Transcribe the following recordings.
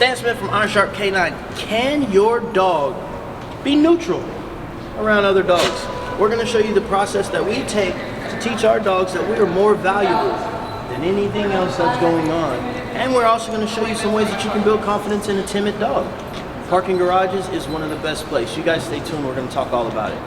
Stan Smith from Iron Sharp K9. Can your dog be neutral around other dogs? We're going to show you the process that we take to teach our dogs that we are more valuable than anything else that's going on. And we're also going to show you some ways that you can build confidence in a timid dog. Parking garages is one of the best places. You guys stay tuned, we're going to talk all about it.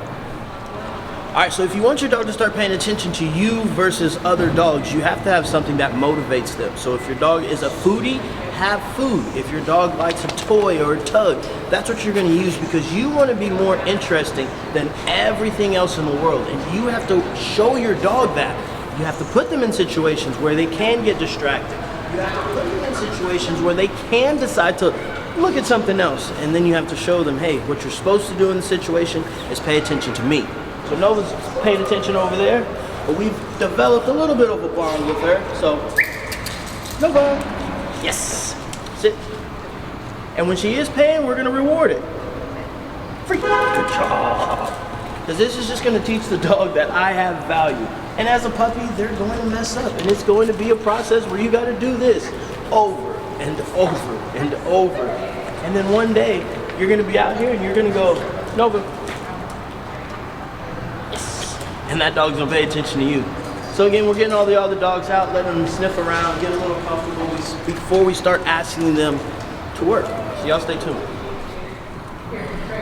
Alright, so if you want your dog to start paying attention to you versus other dogs, you have to have something that motivates them. So if your dog is a foodie, have food. If your dog likes a toy or a tug, that's what you're going to use, because you want to be more interesting than everything else in the world. And you have to show your dog that. You have to put them in situations where they can get distracted. You have to put them in situations where they can decide to look at something else. And then you have to show them, hey, what you're supposed to do in the situation is pay attention to me. So Nova's paying attention over there, but we've developed a little bit of a bond with her. So, Nova, yes, sit. And when she is paying, we're gonna reward it. Free, good job. Because this is just gonna teach the dog that I have value. And as a puppy, they're going to mess up. And it's going to be a process where you gotta do this over and over and over. And then one day, you're gonna be out here and you're gonna go, Nova, and that dog's gonna pay attention to you. So again, we're getting all the other dogs out, letting them sniff around, get a little comfortable before we start asking them to work. So y'all stay tuned.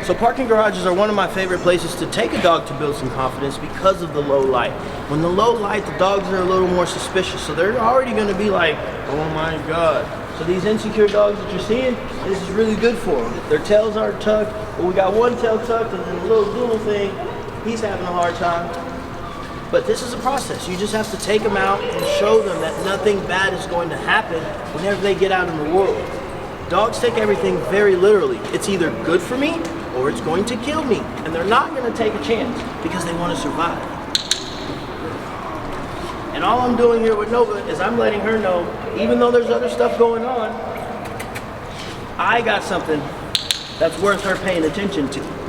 So parking garages are one of my favorite places to take a dog to build some confidence because of the low light. When the low light, the dogs are a little more suspicious. So they're already gonna be like, oh my God. So these insecure dogs that you're seeing, this is really good for them. Their tails aren't tucked, but we got one tail tucked and then a little doodle thing, he's having a hard time. But this is a process. You just have to take them out and show them that nothing bad is going to happen whenever they get out in the world. Dogs take everything very literally. It's either good for me or it's going to kill me. And they're not going to take a chance because they want to survive. And all I'm doing here with Nova is I'm letting her know, even though there's other stuff going on, I got something that's worth her paying attention to.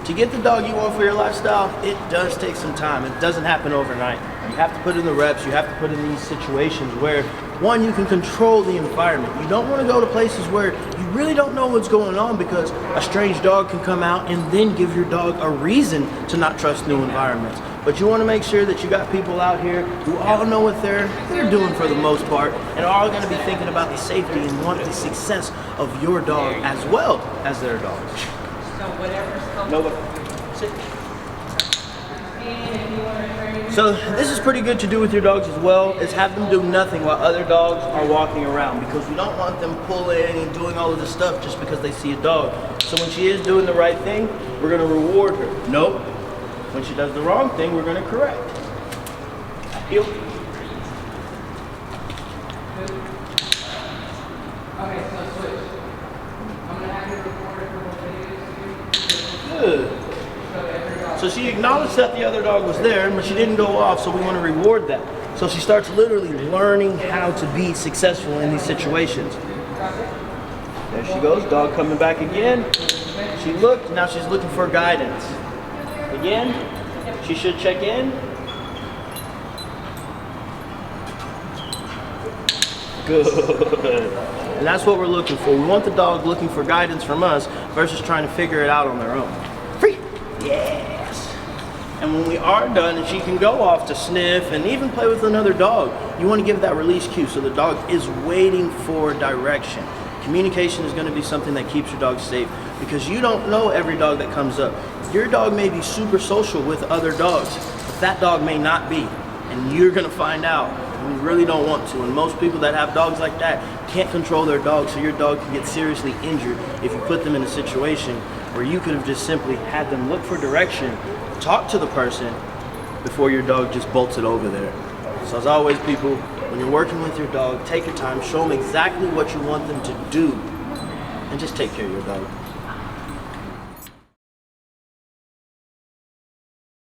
To get the dog you want for your lifestyle, it does take some time. It doesn't happen overnight. You have to put in the reps, you have to put in these situations where, one, you can control the environment. You don't want to go to places where you really don't know what's going on, because a strange dog can come out and then give your dog a reason to not trust new environments. But you want to make sure that you got people out here who all know what they're doing for the most part, and are all going to be thinking about the safety and want the success of your dog as well as their dogs. Nova, sit. So this is pretty good to do with your dogs as well, is have them do nothing while other dogs are walking around, because we don't want them pulling and doing all of this stuff just because they see a dog. So when she is doing the right thing, we're going to reward her. Nope. When she does the wrong thing, we're going to correct. Heel. Okay, so switch. I'm going to have you record a couple videos. Good. So she acknowledged that the other dog was there, but she didn't go off, so we want to reward that. So she starts literally learning how to be successful in these situations. There she goes, dog coming back again. She looked, now she's looking for guidance. Again, she should check in. Good. And that's what we're looking for. We want the dog looking for guidance from us versus trying to figure it out on their own. Free. Yes. And when we are done and she can go off to sniff and even play with another dog, you want to give that release cue so the dog is waiting for direction. Communication is going to be something that keeps your dog safe, because you don't know every dog that comes up. Your dog may be super social with other dogs, but that dog may not be. And you're going to find out, and you really don't want to. And most people that have dogs like that can't control their dog, so your dog can get seriously injured if you put them in a situation where you could have just simply had them look for direction, talk to the person before your dog just bolts it over there. So as always, people, when you're working with your dog, take your time, show them exactly what you want them to do, and just take care of your dog.